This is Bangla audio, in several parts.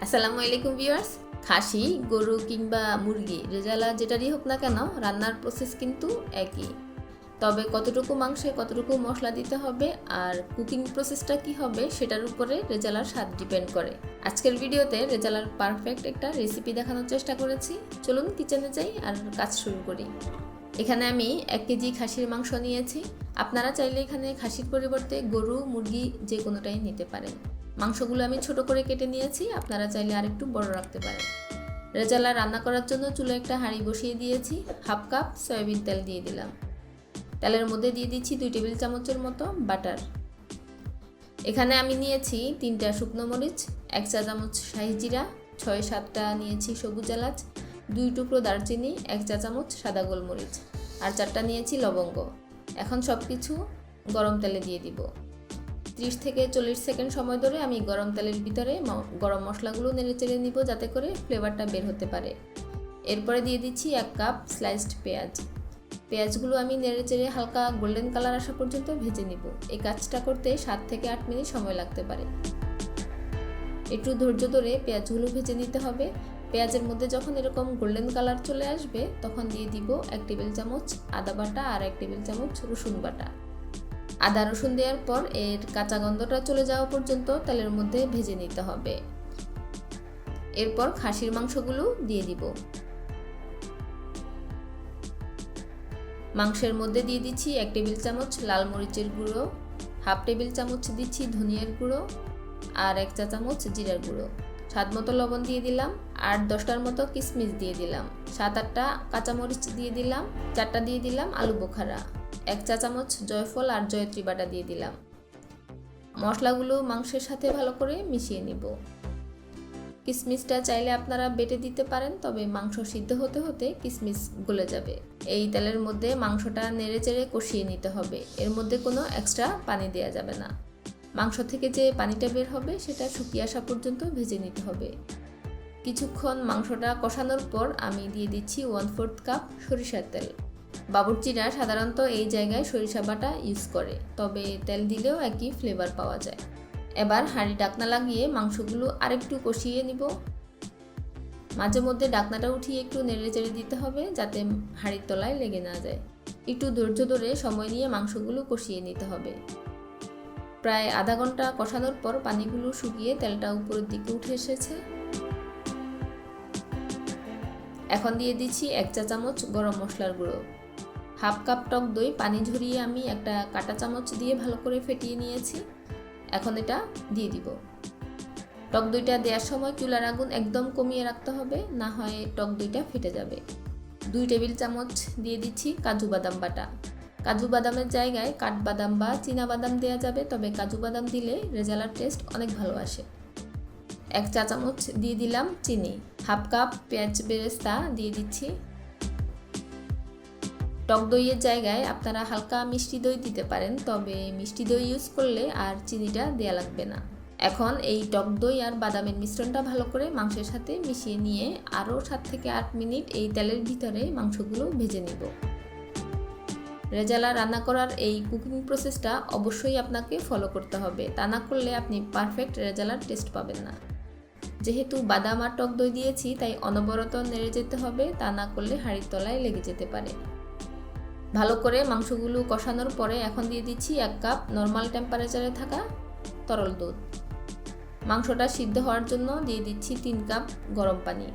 আসসালামু আলাইকুম ভিউয়ার্স। খাসি, গরু কিংবা মুরগি রেজালা যেটারই হোক না কেন রান্নার প্রসেস কিন্তু একই। তবে কতটুকু মাংসে কতটুকু মশলা দিতে হবে আর কুকিং প্রসেসটা কি হবে সেটার উপরে রেজালার স্বাদ ডিপেন্ড করে। আজকের ভিডিওতে রেজালার পারফেক্ট একটা রেসিপি দেখানোর চেষ্টা করেছি। চলুন কিচেনে যাই আর কাজ শুরু করি। এখানে আমি 1 কেজি খাসির মাংস নিয়েছি। আপনারা চাইলে এখানে খাসির পরিবর্তে গরু, মুরগি যে কোনোটাই নিতে পারেন। মাংসগুলো আমি ছোট করে কেটে নিয়েছি, আপনারা চাইলে আরেকটু বড় রাখতে পারেন। রেজালা রান্না করার জন্য চুলায় একটা হাঁড়ি বসিয়ে দিয়েছি। হাফ কাপ সয়াবিন তেল দিয়ে দিলাম। তেলের মধ্যে দিয়ে দিচ্ছি 2 টেবিল চামচের মতো বাটার। এখানে আমি নিয়েছি 3টা শুকনো মরিচ, 1 চা চামচ শাহি জিরা, 6-7টা নিয়েছি সবুজ এলাচ, 2 টুকরো দারচিনি, 1 চা চামচ সাদা গোলমরিচ আর 4টা নিয়েছি লবঙ্গ। এখন সব কিছু গরম তেলে দিয়ে দিব। 30 থেকে 40 সেকেন্ড সময় ধরে আমি গরম তেলের ভিতরে গরম মশলাগুলো নেড়েচেড়ে নিব যাতে করে ফ্লেভারটা বের হতে পারে। এরপরে দিয়ে দিচ্ছি 1 কাপ স্লাইসড পেঁয়াজ। পেঁয়াজগুলো আমি নেড়েচেড়ে হালকা গোল্ডেন কালার আসা পর্যন্ত ভেজে নিব। এই কাজটা করতে 7 থেকে 8 মিনিট সময় লাগতে পারে। একটু ধৈর্য ধরে পেঁয়াজগুলো ভেজে নিতে হবে। পেঁয়াজের মধ্যে যখন এরকম গোল্ডেন কালার চলে আসবে তখন দিয়ে দিব 1 টেবিল চামচ আদা বাটা আর 1 টেবিল চামচ রসুন বাটা। আদা রসুন দেওয়ার পর এর কাঁচা গন্ধটা চলে যাওয়া পর্যন্ত তেলের মধ্যে ভেজে নিতে হবে। এরপর খাসির মাংসগুলো দিয়ে দিব। মাংসের মধ্যে দিয়ে দিচ্ছি 1 টেবিল চামচ লাল মরিচের গুঁড়ো, হাফ টেবিল চামচ দিচ্ছি ধনিয়ার গুঁড়ো আর 1 চা চামচ জিরার গুঁড়ো। স্বাদ মতো লবণ দিয়ে দিলাম। 8-10টার মতো কিশমিশ দিয়ে দিলাম। 7-8টা কাঁচামরিচ দিয়ে দিলাম। 4টা দিয়ে দিলাম আলু বোখারা। 1 চা চামচ জয়ফল আর জয়ত্রী বাটা দিয়ে দিলাম। মশলাগুলো মাংসের সাথে ভালো করে মিশিয়ে নিব। কিশমিশটা চাইলে আপনারা বেটে দিতে পারেন, তবে মাংস সিদ্ধ হতে হতে কিশমিশ গলে যাবে। এই তেলের মধ্যে মাংসটা নেড়েচেড়ে কষিয়ে নিতে হবে। এর মধ্যে কোনো এক্সট্রা পানি দেওয়া যাবে না। মাংস থেকে যে পানিটা বের হবে সেটা শুকিয়ে আসা পর্যন্ত ভেজে নিতে হবে। কিছুক্ষণ মাংসটা কষানোর পর আমি দিয়ে দিচ্ছি 1/4 কাপ সরিষার তেল। বাবুর্চিরা সাধারণত এই জায়গায় সরিষা বাটা ইউজ করে, তবে তেল দিলেও একই ফ্লেভার পাওয়া যায়। এবার হাঁড়ি ঢাকনা লাগিয়ে মাংসগুলো আরেকটু কষিয়ে নিব। মাঝে মধ্যে ঢাকনাটা উঠিয়ে একটু নেড়েচেড়ে দিতে হবে যাতে হাঁড়ির তলায় লেগে না যায়। একটু ধৈর্য ধরে সময় নিয়ে মাংসগুলো কষিয়ে নিতে হবে। প্রায় আধা ঘন্টা কষানোর পর পানিগুলো শুকিয়ে তেলটা উপরের দিকে উঠে এসেছে। এখন দিয়ে দিচ্ছি 1 চা চামচ গরম মশলার গুঁড়ো। হাফ কাপ টক দই পানি ঝরিয়ে আমি একটা কাঁটা চামচ দিয়ে ভালো করে ফেটিয়ে নিয়েছি। এখন এটা দিয়ে দিব। টক দইটা দেওয়ার সময় চুলার আগুন একদম কমিয়ে রাখতে হবে, না হয় টক দইটা ফেটে যাবে। 2 টেবিল চামচ দিয়ে দিচ্ছি কাজু বাদাম বাটা। কাজু বাদামের জায়গায় কাঠবাদাম বা চীনা বাদাম দেওয়া যাবে, তবে কাজু বাদাম দিলে রেজালার টেস্ট অনেক ভালো আসে। 1 চা চামচ দিয়ে দিলাম চিনি। হাফ কাপ পেঁয়াজ বেরেস্তা দিয়ে দিচ্ছি। টক দইয়ের জায়গায় আপনারা হালকা মিষ্টি দই দিতে পারেন, তবে মিষ্টি দই ইউজ করলে আর চিনিটা দেয়া লাগবে না। এখন এই টক দই আর বাদামের মিশ্রণটা ভালো করে মাংসের সাথে মিশিয়ে নিয়ে আরও 7 থেকে 8 মিনিট এই তেলের ভিতরে মাংসগুলো ভেজে নিব। রেজালা রান্না করার এই কুকিং প্রসেসটা অবশ্যই আপনাকে ফলো করতে হবে, তা না করলে আপনি পারফেক্ট রেজালার টেস্ট পাবেন না। যেহেতু বাদাম আর টক দই দিয়েছি তাই অনবরত নেড়ে যেতে হবে, তা না করলে হাঁড়ির তলায় লেগে যেতে পারে। ভালো করে মাংসগুলো কষানোর পরে এখন দিয়ে দিচ্ছি 1 কাপ নর্মাল টেম্পারেচারে থাকা তরল দুধ। মাংসটা সিদ্ধ হওয়ার জন্য দিয়ে দিচ্ছি 3 কাপ গরম পানি।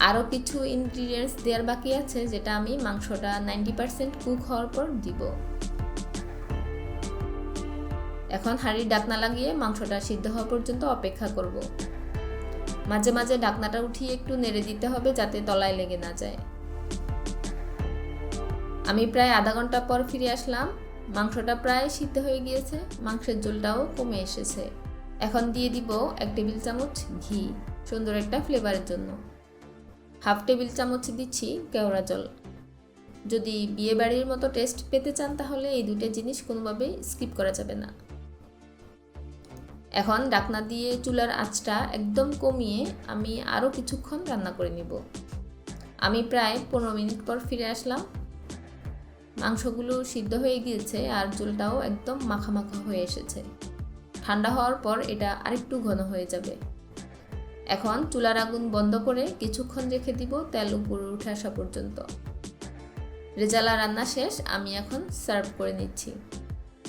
আরও কিছু ইনগ্রিডিয়েন্টস দেওয়ার বাকি আছে, যেটা আমি মাংসটা 90% কুক হওয়ার পর দিব। এখন হাঁড়ির ঢাকনা লাগিয়ে মাংসটা সিদ্ধ হওয়া পর্যন্ত অপেক্ষা করব। মাঝে মাঝে ঢাকনাটা উঠিয়ে একটু নেড়ে দিতে হবে যাতে তলায় লেগে না যায়। আমি প্রায় আধা ঘন্টা পর ফিরে আসলাম। মাংসটা প্রায় সিদ্ধ হয়ে গিয়েছে, মাংসের ঝোলটাও কমে এসেছে। এখন দিয়ে দিব 1 টেবিল চামচ ঘি, সুন্দর একটা ফ্লেভারের জন্য। হাফ টেবিল চামচ দিচ্ছি কেওড়া জল। যদি বিয়ে বাড়ির মতো টেস্ট পেতে চান তাহলে এই দুটো জিনিস কোনোভাবেই স্কিপ করা যাবে না। এখন ঢাকনা দিয়ে চুলার আঁচটা একদম কমিয়ে আমি আরও কিছুক্ষণ রান্না করে নিব। আমি প্রায় 15 মিনিট পর ফিরে আসলাম। মাংসগুলো সিদ্ধ হয়ে গিয়েছে আর ঝোলটাও একদম মাখা মাখা হয়ে এসেছে। ঠান্ডা হওয়ার পর এটা আরেকটু ঘন হয়ে যাবে। এখন চুলার আগুন বন্ধ করে কিছুক্ষণ রেখে দিব তেল উপরে উঠে আসা পর্যন্ত। রেজালা রান্না শেষ, আমি এখন সার্ভ করে নিচ্ছি।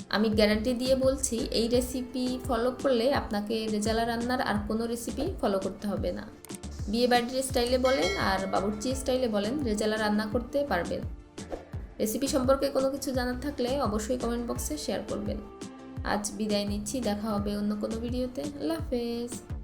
আমি গ্যারান্টি দিয়ে বলছি, এই রেসিপি ফলো করলে আপনাকে রেজালা রান্নার আর কোনো রেসিপি ফলো করতে হবে না। বিয়ে বাড়ির স্টাইলে বলেন আর বাবুর্চি স্টাইলে বলেন, রেজালা রান্না করতে পারবেন। রেসিপি সম্পর্কে কোনো কিছু জানার থাকলে অবশ্যই কমেন্ট বক্সে শেয়ার করবেন। আজ বিদায় নিচ্ছি, দেখা হবে অন্য কোনো ভিডিওতে। আল্লাহ হাফেজ।